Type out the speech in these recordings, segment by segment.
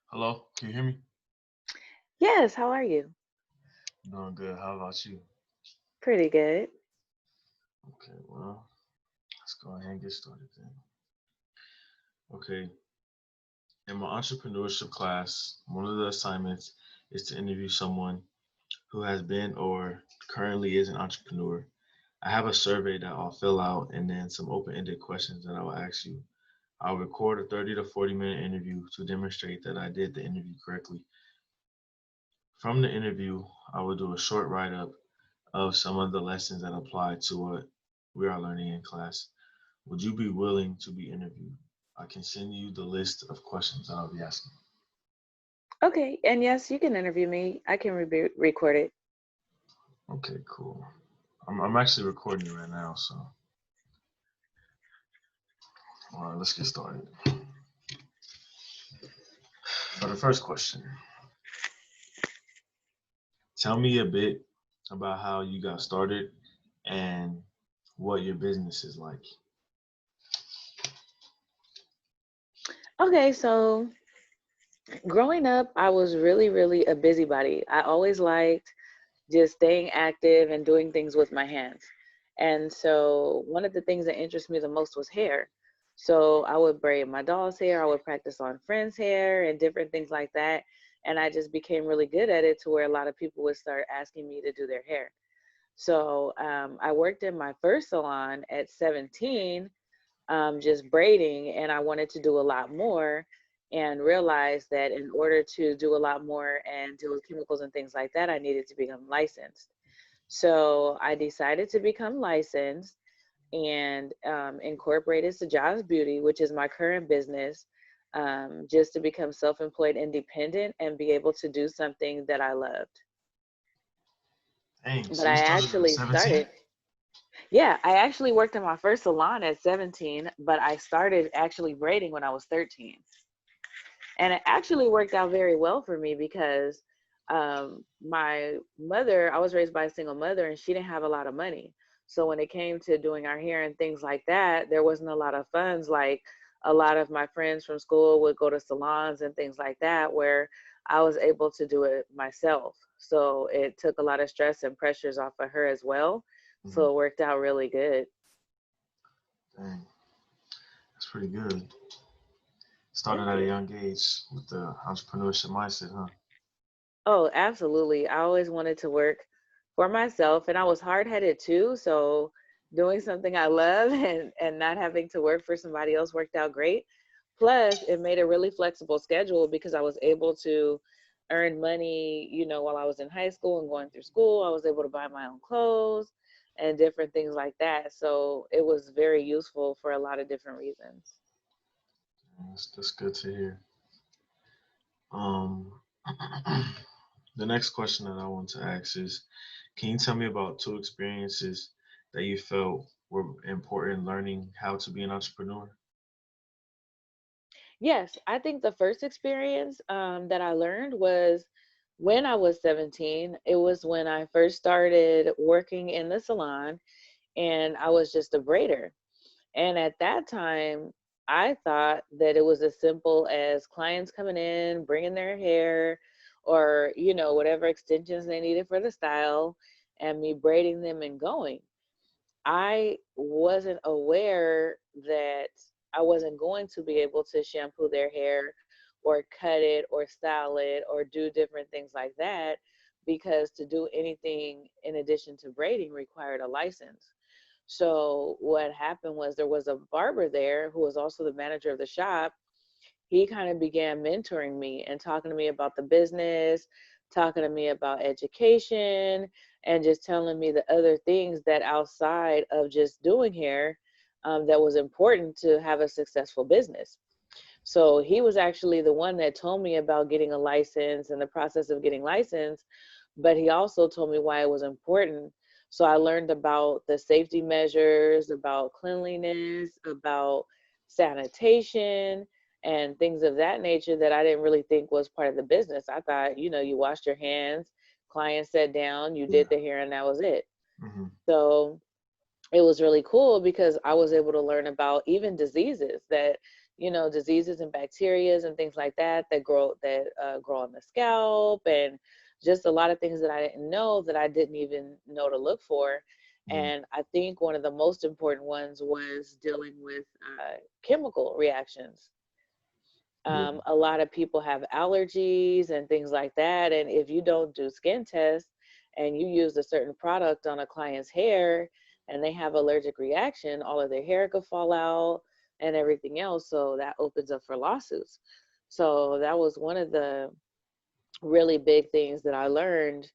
Hello, can you hear me? Yes, how are you? Doing good. How about you? Pretty good. Okay, well, let's go ahead and get started then. Okay, in my entrepreneurship class, one of the assignments is to interview someone who has been or currently is an entrepreneur. I have a survey that I'll fill out and then some open ended questions that I will ask you. I'll record a 30 to 40-minute interview to demonstrate that I did the interview correctly. From the interview, I will do a short write up of some of the lessons that apply to what we are learning in class. Would you be willing to be interviewed? I can send you the list of questions that I'll be asking. Okay, and yes, you can interview me. I can record it. Okay, cool. I'm actually recording you right now, so all right, let's get started. For the first question, tell me a bit about how you got started and what your business is like. Okay, so growing up, I was really a busybody. I always liked just staying active and doing things with my hands. And so one of the things that interested me the most was hair. So I would braid my doll's hair, I would practice on friends' hair and different things like that. And I just became really good at it to where a lot of people would start asking me to do their hair. So I worked in my first salon at 17, just braiding, and I wanted to do a lot more and realized that in order to do a lot more and deal with chemicals and things like that, I needed to become licensed. So I decided to become licensed and incorporated Sajaz Beauty, which is my current business, just to become self employed, independent, and be able to do something that I loved. Dang, But so you I started at actually 17? started, yeah, I actually worked in my first salon at 17, but I started actually braiding when I was 13. And it actually worked out very well for me because my mother, I was raised by a single mother, and she didn't have a lot of money. So when it came to doing our hair and things like that, there wasn't a lot of funds. Like a lot of my friends from school would go to salons and things like that, where I was able to do it myself. So it took a lot of stress and pressures off of her as well. Mm-hmm. So it worked out really good. Dang, that's pretty good. Started Thank at a you. young age with the entrepreneurship mindset, huh? Oh, absolutely. I always wanted to work for myself, and I was hard-headed too. So doing something I love and not having to work for somebody else worked out great. Plus, it made a really flexible schedule because I was able to earn money, while I was in high school and going through school. I was able to buy my own clothes and different things like that. So it was very useful for a lot of different reasons. That's good to hear. Um, the next question that I want to ask is, can you tell me about two experiences that you felt were important learning how to be an entrepreneur? Yes, I think the first experience that I learned was when I was 17. It was when I first started working in the salon, and I was just a braider. And at that time, I thought that it was as simple as clients coming in, bringing their hair or, whatever extensions they needed for the style, and me braiding them and going. I wasn't aware that I wasn't going to be able to shampoo their hair or cut it or style it or do different things like that, because to do anything in addition to braiding required a license. So what happened was there was a barber there who was also the manager of the shop. He kind of began mentoring me and talking to me about the business, talking to me about education, and just telling me the other things that outside of just doing hair, that was important to have a successful business. So he was actually the one that told me about getting a license and the process of getting licensed, but he also told me why it was important. So I learned about the safety measures, about cleanliness, about sanitation, and things of that nature that I didn't really think was part of the business. I thought, you washed your hands, client sat down, you did Yeah. the hair, and that was it. Hmm. So it was really cool because I was able to learn about even diseases that, diseases and bacterias and things like that grow on the scalp, and just a lot of things that I didn't know, that I didn't even know to look for. Yeah. And I think one of the most important ones was dealing with chemical reactions. Yeah. A lot of people have allergies and things like that. And if you don't do skin tests and you use a certain product on a client's hair and they have allergic reaction, all of their hair could fall out and everything else. So that opens up for lawsuits. So that was one of the really big things that I learned,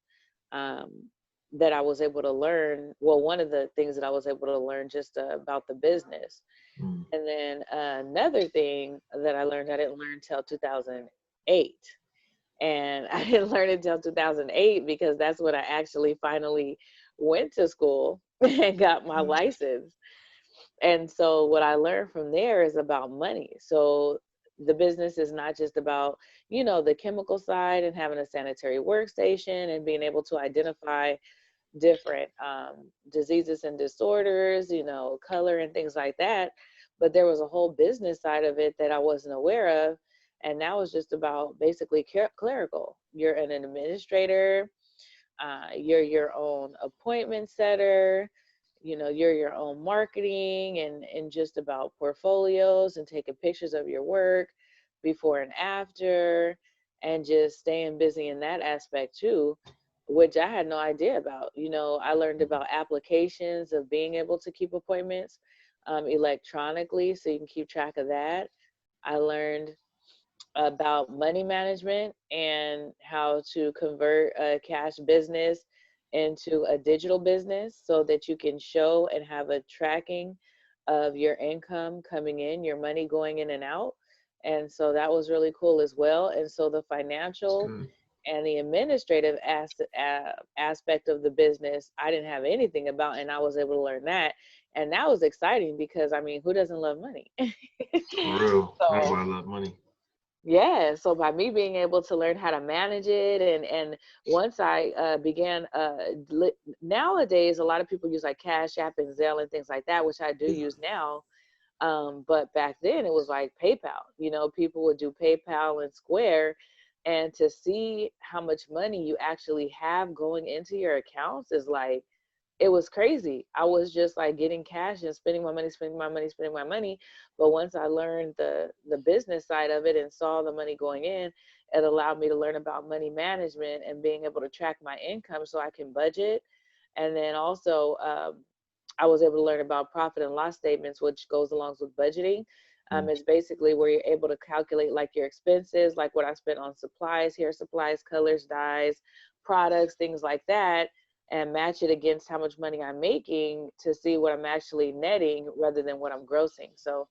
um, that I was able to learn. Well, one of the things that I was able to learn just about the business. Mm. And then another thing that I learned, I didn't learn till 2008. And I didn't learn it till 2008 because that's when I actually finally went to school and got my Gotcha. license. And so what I learned from there is about money. So the business is not just about, the chemical side and having a sanitary workstation and being able to identify different diseases and disorders, color and things like that. But there was a whole business side of it that I wasn't aware of. And that was just about basically clerical. You're an administrator, you're your own appointment setter, you're your own marketing and just about portfolios and taking pictures of your work before and after, and just staying busy in that aspect too, which I had no idea about. I learned about applications of being able to keep appointments electronically so you can keep track of that. I learned about money management and how to convert a cash business into a digital business so that you can show and have a tracking of your income coming in, your money going in and out. And so that was really cool as well. And so the That's financial good. and the administrative aspect of the business, I didn't have anything about, and I was able to learn that. And that was exciting because, I mean, who doesn't love money? For real. So Everybody love money. yeah, so by me being able to learn how to manage it, and once I began, nowadays a lot of people use like Cash App and Zelle and things like that, which I do Yeah. use now. But back then it was like PayPal. People would do PayPal and Square, and to see how much money you actually have going into your accounts is like, it was crazy. I was just like getting cash and spending my money, spending my money, spending my money. But once I learned the business side of it and saw the money going in, it allowed me to learn about money management and being able to track my income so I can budget. And then also, I was able to learn about profit and loss statements, which goes along with budgeting. Mm. It's basically where you're able to calculate like your expenses, like what I spent on supplies, hair supplies, colors, dyes, products, things like that, and match it against how much money I'm making to see what I'm actually netting rather than what I'm grossing. So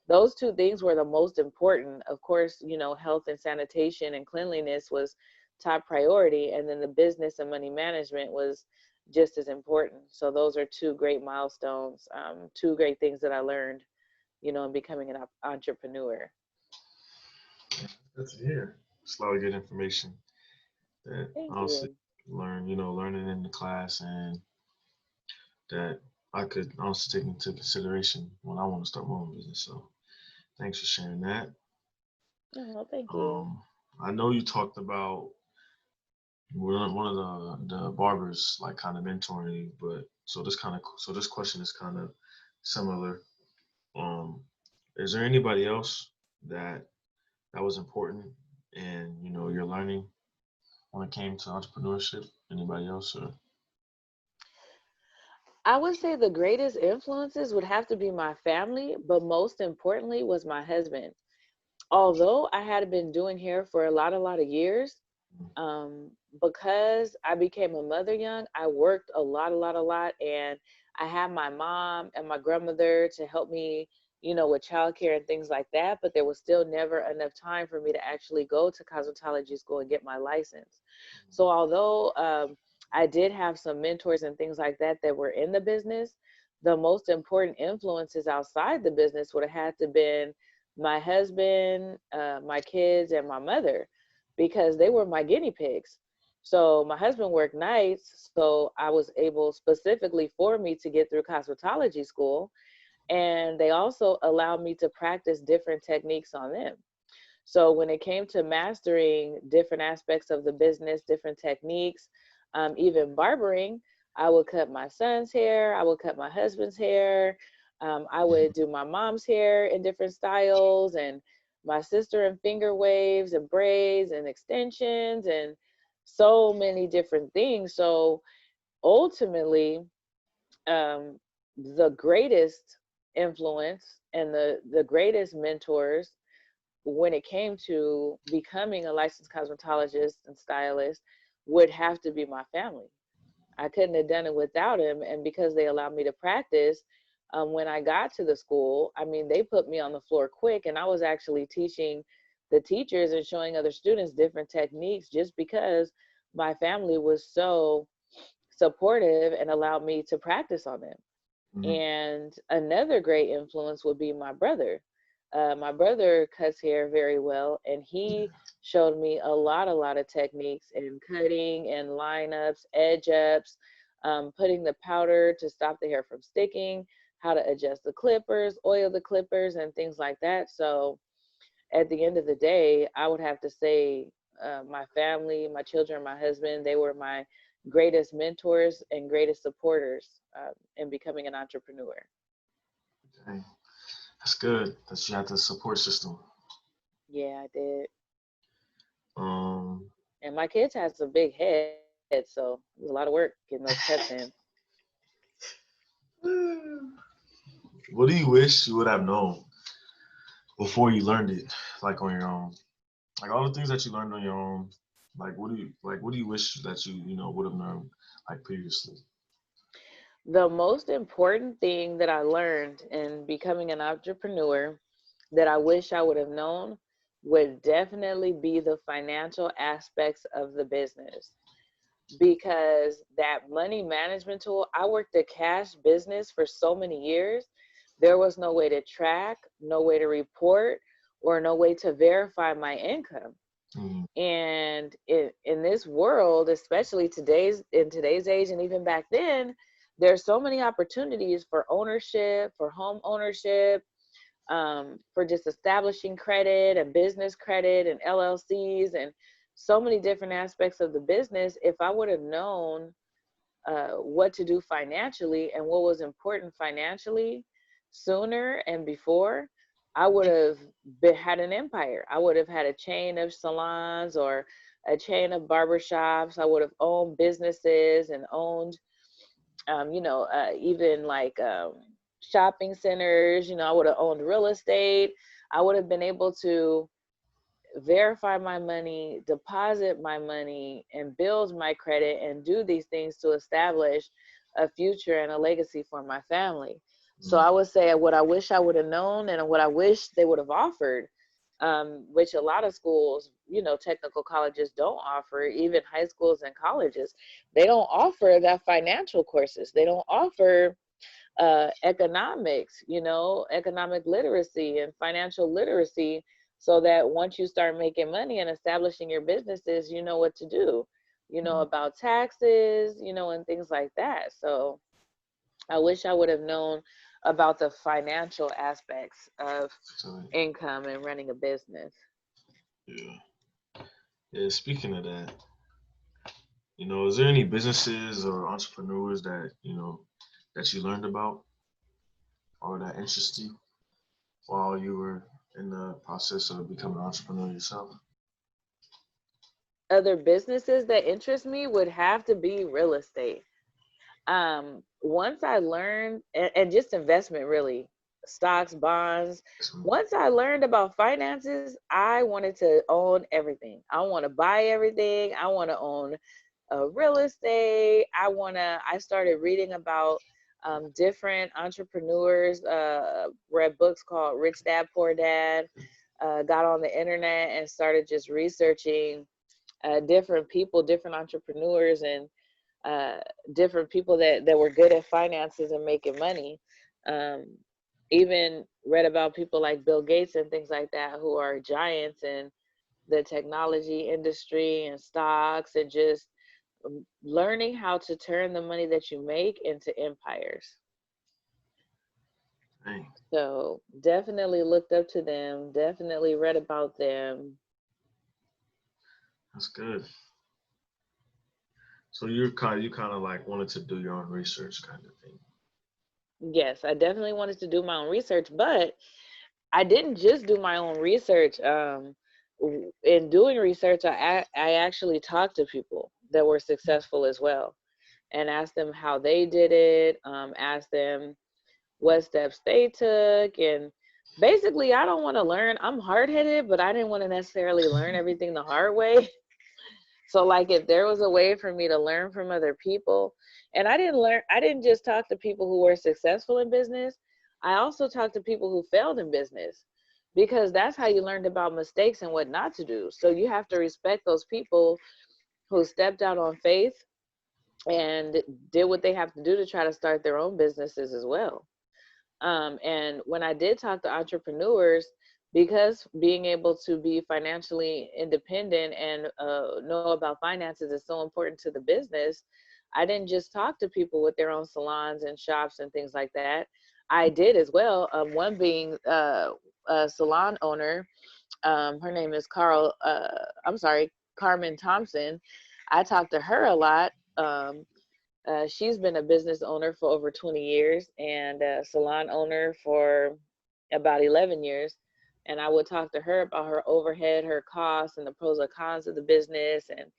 those two things were the most important. Of course, health and sanitation and cleanliness was top priority, and then the business and money management was just as important. So those are two great milestones, two great things that I learned, in becoming an entrepreneur. That's here. It's a lot of good information that Thank honestly you. learn, learning in the class, and that I could honestly take into consideration when I want to start my own business. So thanks for sharing that. Oh, thank you. Um, I know you talked about one of the barbers like kind of mentoring you, but so this question is kind of similar. Um, is there anybody else that was important and you're learning when it came to entrepreneurship? Anybody else or I would say the greatest influences would have to be my family, but most importantly was my husband. Although I had been doing hair for a lot of years, because I became a mother young, I worked a lot, and I had my mom and my grandmother to help me, with childcare and things like that. But there was still never enough time for me to actually go to cosmetology school and get my license. So although I did have some mentors and things like that were in the business, the most important influences outside the business would have had to been my husband, my kids, and my mother, because they were my guinea pigs. So my husband worked nights, so I was able specifically for me to get through cosmetology school. And they also allowed me to practice different techniques on them. So when it came to mastering different aspects of the business, different techniques, even barbering, I would cut my son's hair, I would cut my husband's hair, I would do my mom's hair in different styles, and my sister in finger waves and braids and extensions and so many different things. So ultimately, um, the greatest influence and the greatest mentors when it came to becoming a licensed cosmetologist and stylist would have to be my family. I couldn't have done it without him. And because they allowed me to practice, when I got to the school, I mean, they put me on the floor quick, and I was actually teaching the teachers and showing other students different techniques just because my family was so supportive and allowed me to practice on them. Mm-hmm. And another great influence would be my brother. My brother cuts hair very well, and he Yeah. showed me a lot of techniques in cutting and lineups, edge ups, putting the powder to stop the hair from sticking, how to adjust the clippers, oil the clippers, and things like that. So at the end of the day, I would have to say my family, my children, my husband, they were my greatest mentors and greatest supporters in becoming an entrepreneur. Okay. That's good that you had the support system. Yeah, I did. Um, And my kids had some big heads, so it was a lot of work getting those cuts in. what do you wish you would have known before you learned it, like on your own? Like all the things that you learned on your own. What do you wish that you would have known like previously? The most important thing that I learned in becoming an entrepreneur that I wish I would have known would definitely be the financial aspects of the business, because that money management tool, I worked a cash business for so many years. There was no way to track, no way to report, or no way to verify my income. Mm-hmm. And in this world, especially in today's age, and even back then, there's so many opportunities for ownership, for home ownership, for just establishing credit and business credit and LLCs and so many different aspects of the business. If I would have known what to do financially and what was important financially sooner and before, I would have had an empire. I would have had a chain of salons or a chain of barbershops. I would have owned businesses and owned, even like shopping centers. I would have owned real estate. I would have been able to verify my money, deposit my money, and build my credit and do these things to establish a future and a legacy for my family. So I would say what I wish I would have known and what I wish they would have offered, which a lot of schools, technical colleges don't offer, even high schools and colleges, they don't offer that financial courses. They don't offer economics, economic literacy and financial literacy, so that once you start making money and establishing your businesses, you know what to do. You know Mm-hmm. about taxes, and things like that. So I wish I would have known about the financial aspects of So, income and running a business. yeah. Yeah. Speaking of that, is there any businesses or entrepreneurs that you learned about or that interest you while you were in the process of becoming an entrepreneur yourself? Other businesses that interest me would have to be real estate. Once I learned, and just investment really, stocks, bonds. So, Once I learned about finances, I wanted to own everything. I want to buy everything. I want to own real estate. I started reading about different entrepreneurs, read books called Rich Dad, Poor Dad, got on the internet and started just researching different people, different entrepreneurs, and uh, different people that were good at finances and making money. Um, Even read about people like Bill Gates and things like that who are giants in the technology industry and stocks, and just learning how to turn the money that you make into empires. dang, So definitely looked up to them, definitely read about them. that's good. So you kind of like wanted to do your own research kind of thing. Yes, I definitely wanted to do my own research, but I didn't just do my own research. In doing research, I actually talked to people that were successful as well and asked them how they did it, asked them what steps they took. And basically, I don't want to learn. I'm hard headed, but I didn't want to necessarily learn everything the hard way. So, like, if there was a way for me to learn from other people, and I didn't just talk to people who were successful in business, I also talked to people who failed in business, because that's how you learned about mistakes and what not to do. So, you have to respect those people who stepped out on faith and did what they have to do to try to start their own businesses as well. And when I did talk to entrepreneurs, because being able to be financially independent and know about finances is so important to the business, I didn't just talk to people with their own salons and shops and things like that. I did as well. One being a salon owner. Her name is I'm sorry, Carmen Thompson. I talked to her a lot. She's been a business owner for over 20 years and a salon owner for about 11 years. And I would talk to her about her overhead, her costs, and the pros and cons of the business, and,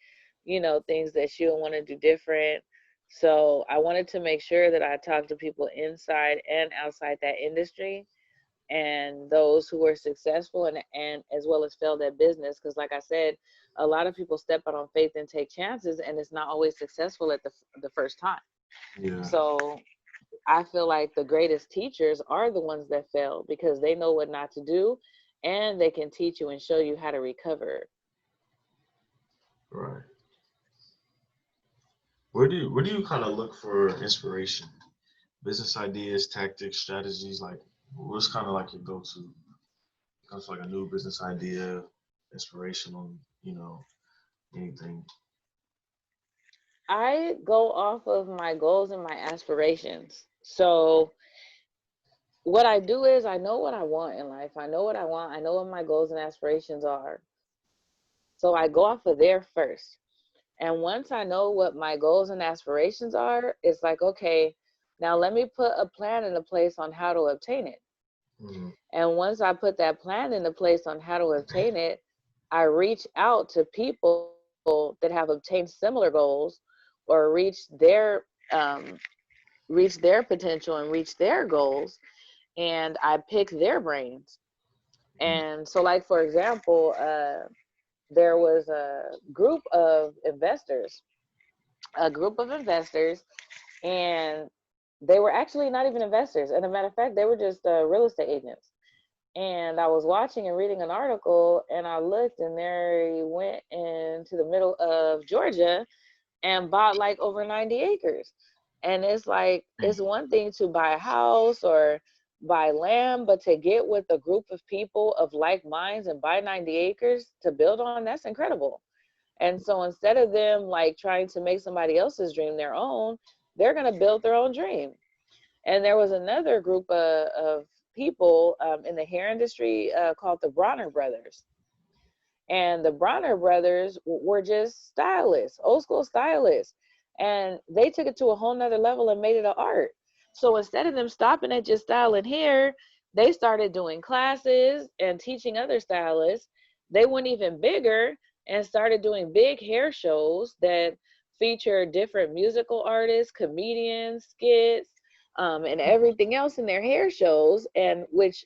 things that she would want to do different. So I wanted to make sure that I talked to people inside and outside that industry, and those who were successful and as well as failed at business. Because, like I said, a lot of people step out on faith and take chances, and it's not always successful at the first time. Yeah, So I feel like the greatest teachers are the ones that fail, because they know what not to do, and they can teach you and show you how to recover. right. Where do you kind of look for inspiration? Business ideas, tactics, strategies. Like, what's kind of like your go-to? Comes to like a new business idea, inspirational, anything. I go off of my goals and my aspirations. So what I do is I know what I want in life. I know what I want. I know what my goals and aspirations are. So I go off of there first. And once I know what my goals and aspirations are, it's like, okay, now let me put a plan into place on how to obtain it. Hmm. And once I put that plan into place on how to obtain it, I reach out to people that have obtained similar goals, or um, reach their potential and reach their goals, and I pick their brains. And so, like, for example, there was a group of investors, and they were actually not even investors. And a matter of fact, they were just real estate agents. And I was watching and reading an article, and I looked, and they went into the middle of Georgia and bought like over 90 acres. And it's like, it's one thing to buy a house or buy land, but to get with a group of people of like minds and buy 90 acres to build on, that's incredible. And so instead of them like trying to make somebody else's dream their own, they're going to build their own dream. And there was another group of people in the hair industry called the Bronner Brothers. And the Bronner brothers were just stylists, old school stylists. And they took it to a whole nother level and made it an art. So instead of them stopping at just styling hair, they started doing classes and teaching other stylists. They went even bigger and started doing big hair shows that feature different musical artists, comedians, skits, and everything else in their hair shows, and which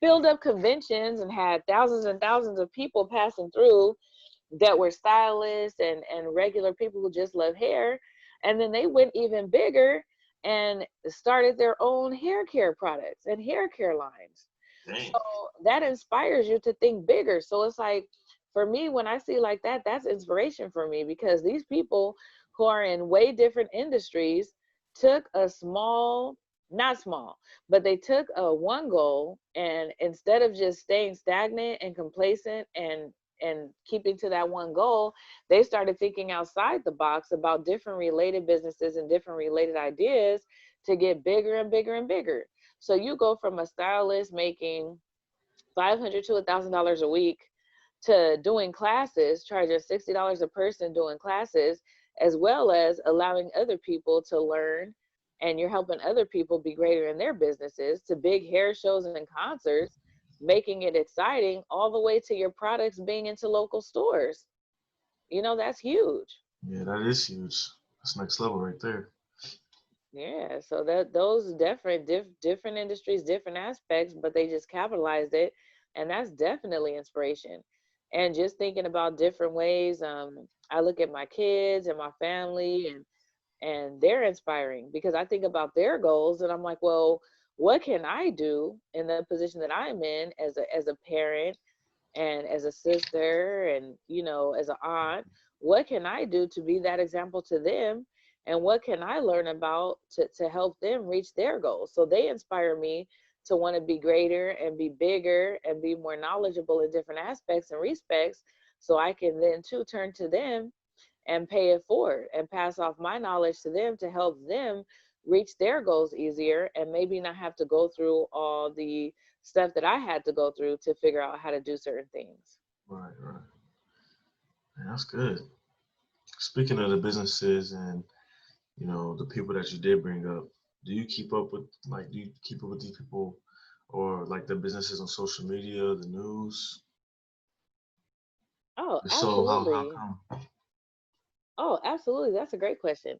filled up conventions and had thousands and thousands of people passing through that were stylists and regular people who just love hair. And then they went even bigger and started their own hair care products and hair care lines. Dang. So that inspires you to think bigger. So it's like, for me, when I see like that, that's inspiration for me, because these people who are in way different industries took a small, not small, but they took a one goal, and instead of just staying stagnant and complacent and keeping to that one goal, they started thinking outside the box about different related businesses and different related ideas to get bigger and bigger and bigger. So you go from a stylist making $500 to $1,000 a week to doing classes, charging $60 a person doing classes, as well as allowing other people to learn, and you're helping other people be greater in their businesses, to big hair shows and concerts, making it exciting, all the way to your products being into local stores. That's huge. Yeah, that is huge. That's next level right there. Yeah, so that those different industries, different aspects, but they just capitalized it, and that's definitely inspiration. And just thinking about different ways, I look at my kids and my family, and they're inspiring, because I think about their goals and I'm like, well, what can I do in the position that I'm in as a parent and as a sister and as an aunt? What can I do to be that example to them, and what can I learn about to help them reach their goals? So they inspire me to want to be greater and be bigger and be more knowledgeable in different aspects and respects, so I can then too turn to them and pay it forward and pass off my knowledge to them to help them reach their goals easier, and maybe not have to go through all the stuff that I had to go through to figure out how to do certain things. Right, right. Man, that's good. Speaking of the businesses and the people that you did bring up, do you keep up with these people or like the businesses on social media, the news? Oh, If so, how absolutely. come? Oh, absolutely. That's a great question.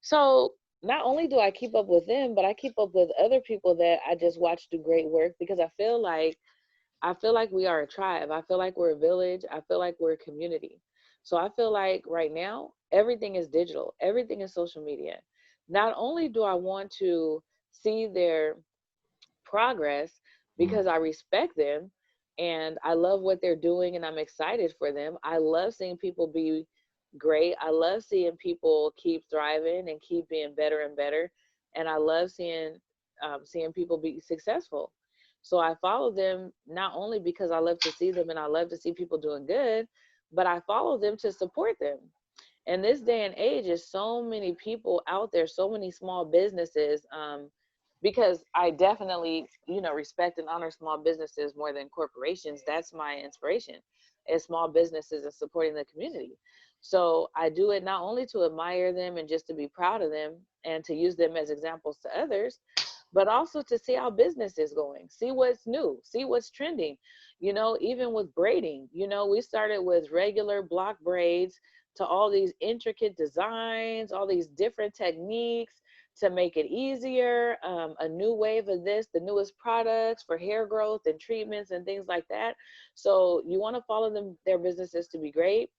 So not only do I keep up with them, but I keep up with other people that I just watch do great work, because I feel like we are a tribe. I feel like we're a village. I feel like we're a community. So I feel like right now, everything is digital, everything is social media. Not only do I want to see their progress, Mm, because I respect them and I love what they're doing and I'm excited for them. I love seeing people be great. I love seeing people keep thriving and keep being better and better. And I love seeing people be successful. So I follow them not only because I love to see them and I love to see people doing good, but I follow them to support them. In this day and age, there's so many people out there, so many small businesses, because I definitely respect and honor small businesses more than corporations. That's my inspiration, is small businesses and supporting the community. So I do it not only to admire them and just to be proud of them and to use them as examples to others, but also to see how business is going, see what's new, see what's trending. Even with braiding, we started with regular block braids to all these intricate designs, all these different techniques to make it easier, a new wave of this, the newest products for hair growth and treatments and things like that. So you want to follow their businesses to be great.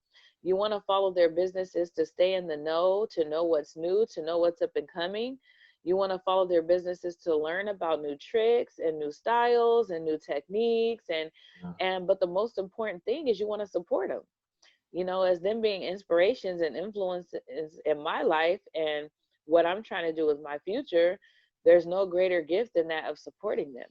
You want to follow their businesses to stay in the know, to know what's new, to know what's up and coming. You want to follow their businesses to learn about new tricks and new styles and new techniques, yeah, and but the most important thing is you want to support them, as them being inspirations and influences in my life and what I'm trying to do with my future. There's no greater gift than that of supporting them.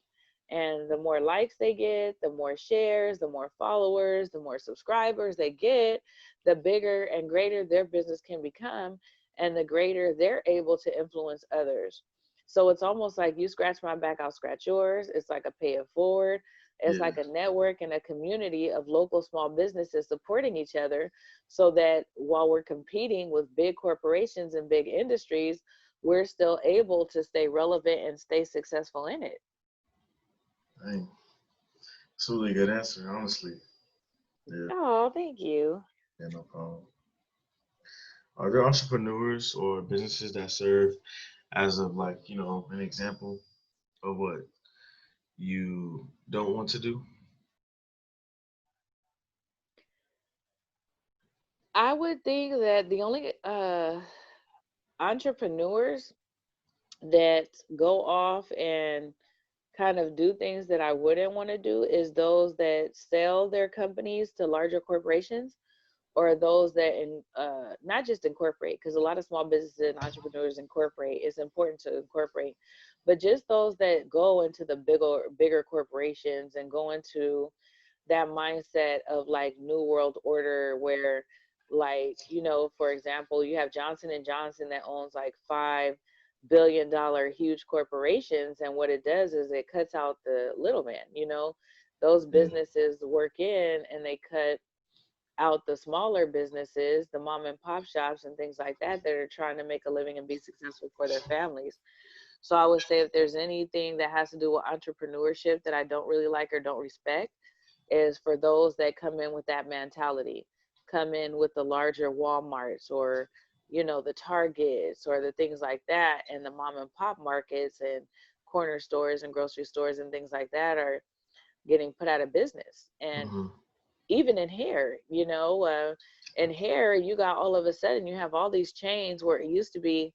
And the more likes they get, the more shares, the more followers, the more subscribers they get, the bigger and greater their business can become, and the greater they're able to influence others. So it's almost like you scratch my back, I'll scratch yours. It's like a pay it forward. It's yeah, like a network and a community of local small businesses supporting each other, so that while we're competing with big corporations and big industries, we're still able to stay relevant and stay successful in it. dang. It's a really good answer, honestly. Yeah, Oh, thank you. yeah, no problem. Are there entrepreneurs or businesses that serve as of like, an example of what you don't want to do? I would think that the only entrepreneurs that go off and kind of do things that I wouldn't want to do is those that sell their companies to larger corporations, or those that not just incorporate, because a lot of small businesses and entrepreneurs incorporate. It's important to incorporate, but just those that go into the bigger corporations and go into that mindset of like new world order, where, like, for example, you have Johnson and Johnson that owns like $5 billion huge corporations, and what it does is it cuts out the little man. Those Yeah. businesses work in, and they cut out the smaller businesses, the mom and pop shops and things like that are trying to make a living and be successful for their families. So I would say if there's anything that has to do with entrepreneurship that I don't really like or don't respect, is for those that come in with that mentality, come in with the larger Walmarts, or the Targets, or the things like that, and the mom and pop markets and corner stores and grocery stores and things like that are getting put out of business. And Hmm. even in hair, in hair, you got, all of a sudden, you have all these chains, where it used to be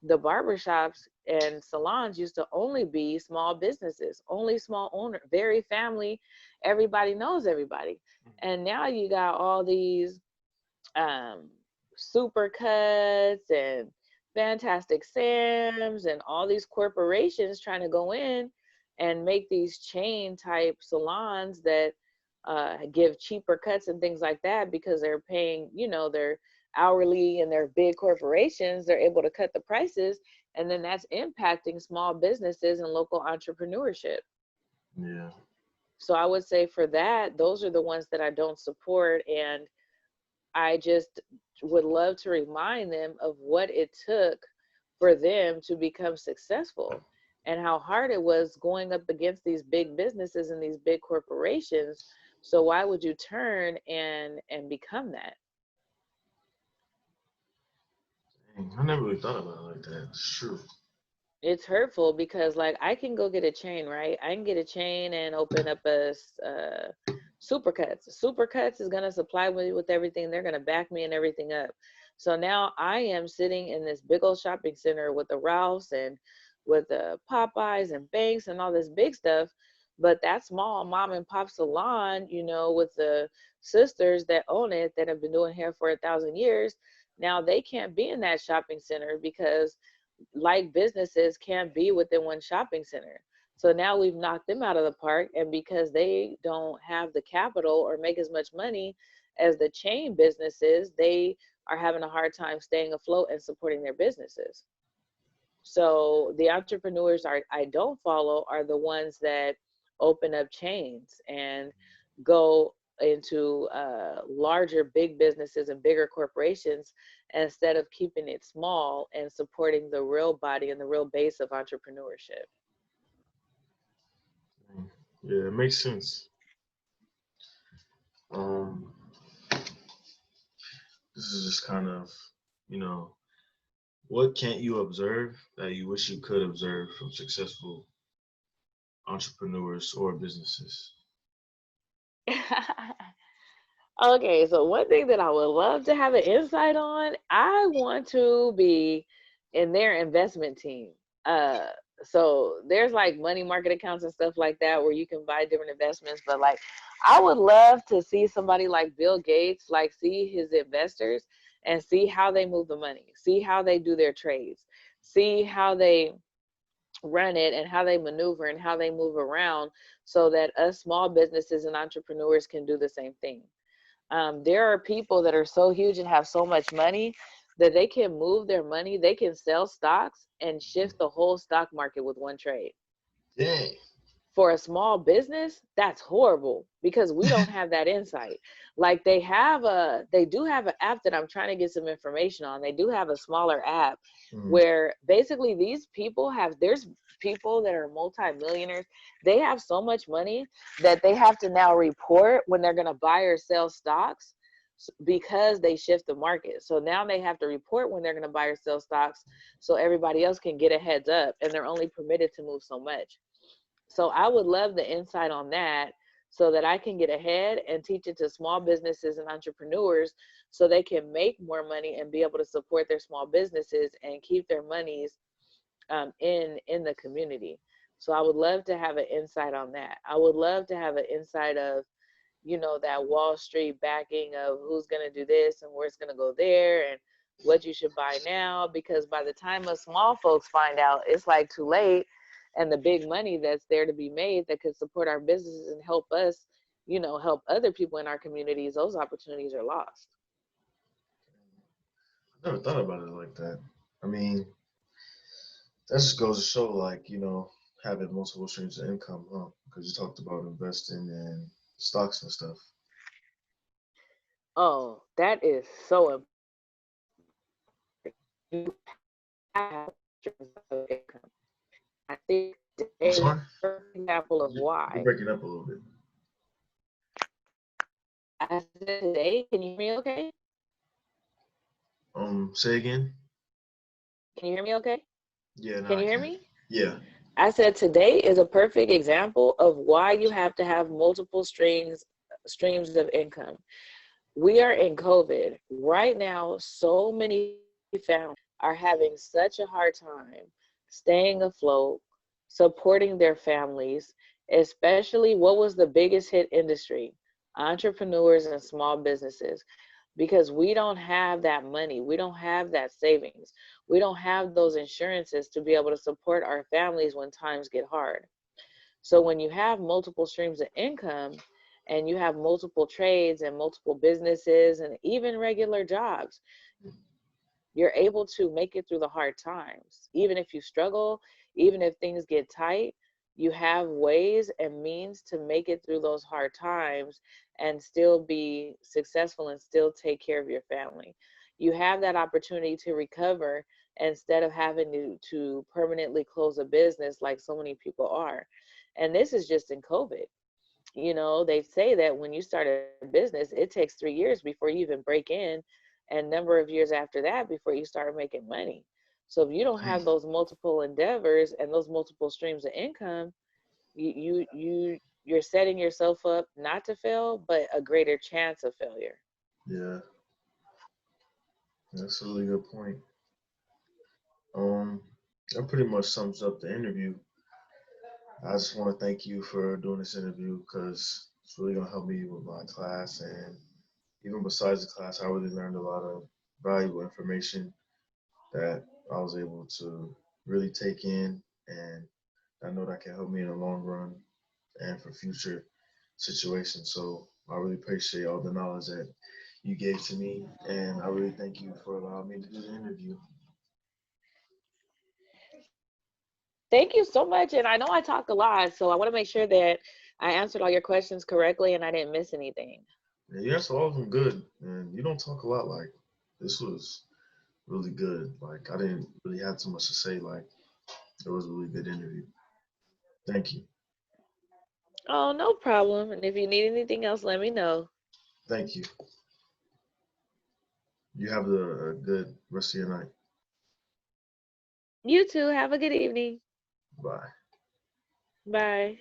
the barbershops and salons used to only be small businesses, only small owner, very family, everybody knows everybody. And now you got all these um, super cuts and fantastic Sams and all these corporations trying to go in and make these chain type salons that give cheaper cuts and things like that, because they're paying, their hourly, and their big corporations, they're able to cut the prices. And then that's impacting small businesses and local entrepreneurship. Yeah. So I would say for that, those are the ones that I don't support. And I just would love to remind them of what it took for them to become successful, and how hard it was going up against these big businesses and these big corporations. So why would you turn and become that? Dang, I never really thought about it like that. It's true. It's hurtful, because like I can go get a chain, right? I can get a chain and open up a Supercuts. Supercuts is gonna supply me with everything. They're gonna back me and everything up. So now I am sitting in this big old shopping center with the Ralphs and with the Popeyes and Banks and all this big stuff. But that small mom and pop salon, with the sisters that own it, that have been doing hair for 1,000 years, now they can't be in that shopping center, because like businesses can't be within one shopping center. So now we've knocked them out of the park, and because they don't have the capital or make as much money as the chain businesses, they are having a hard time staying afloat and supporting their businesses. So the entrepreneurs I don't follow are the ones that open up chains and go into larger big businesses and bigger corporations, instead of keeping it small and supporting the real body and the real base of entrepreneurship. Dang. Yeah, it makes sense. Um, this is just kind of, you know, what can't you observe that you wish you could observe from successful entrepreneurs or businesses? Okay, so one thing that I would love to have an insight on, I want to be in their investment team. Uh, so there's like money market accounts and stuff like that where you can buy different investments, but like I would love to see somebody like Bill Gates, like see his investors and see how they move the money, see how they do their trades, see how they run it and how they maneuver and how they move around, so that us small businesses and entrepreneurs can do the same thing. There are people that are so huge and have so much money that they can move their money, they can sell stocks and shift the whole stock market with one trade. Dang. For a small business, that's horrible, because we don't have that insight. Like they do have an app that I'm trying to get some information on. They do have a smaller app Mm. where basically these people have, there's people that are multimillionaires. They have so much money that they have to now report when they're going to buy or sell stocks. because they shift the market. So now they have to report when they're going to buy or sell stocks so everybody else can get a heads up, and they're only permitted to move so much. So I would love the insight on that so that I can get ahead and teach it to small businesses and entrepreneurs so they can make more money and be able to support their small businesses and keep their monies in the community. So I would love to have an insight on that. I would love to have an insight of, that Wall Street backing of who's going to do this and where it's going to go there and what you should buy now, because by the time us small folks find out, it's like too late. And the big money that's there to be made that could support our businesses and help us, help other people in our communities, those opportunities are lost. I never thought about it like that. I mean, that just goes to show, like, having multiple streams of income, huh? Because you talked about investing in stocks and stuff. Oh, that is so important. You have streams of income. I think I'm today is sorry? a perfect example of You're why. breaking up a little bit. I said today, can you hear me okay? Say again? Can you hear me okay? Yeah, now Can I you hear can. me? Yeah. I said today is a perfect example of why you have to have multiple streams of income. We are in COVID. Right now, so many families are having such a hard time staying afloat, supporting their families, especially what was the biggest hit industry? Entrepreneurs and small businesses, because we don't have that money. We don't have that savings. We don't have those insurances to be able to support our families when times get hard. So when you have multiple streams of income and you have multiple trades and multiple businesses and even regular jobs, you're able to make it through the hard times. Even if you struggle, even if things get tight, you have ways and means to make it through those hard times and still be successful and still take care of your family. You have that opportunity to recover instead of having to permanently close a business like so many people are. And this is just in COVID. They say that when you start a business, it takes 3 years before you even break in, and number of years after that before you start making money. So if you don't have Dang. those multiple endeavors and those multiple streams of income, you're setting yourself up not to fail, but a greater chance of failure. Yeah, that's a really good point. Um, that pretty much sums up the interview. I just want to thank you for doing this interview because it's really gonna help me with my class, and even besides the class, I really learned a lot of valuable information that I was able to really take in, and I know that can help me in the long run and for future situations. So I really appreciate all the knowledge that you gave to me, and I really thank you for allowing me to do the interview. Thank you so much. And I know I talk a lot, so I want to make sure that I answered all your questions correctly and I didn't miss anything. And you answered all of them good, and you don't talk a lot. Like, this was really good. Like, I didn't really have too much to say. Like, it was a really good interview. Thank you. Oh, no problem. And if you need anything else, let me know. Thank you. You have a good rest of your night. You too. Have a good evening. Bye. Bye.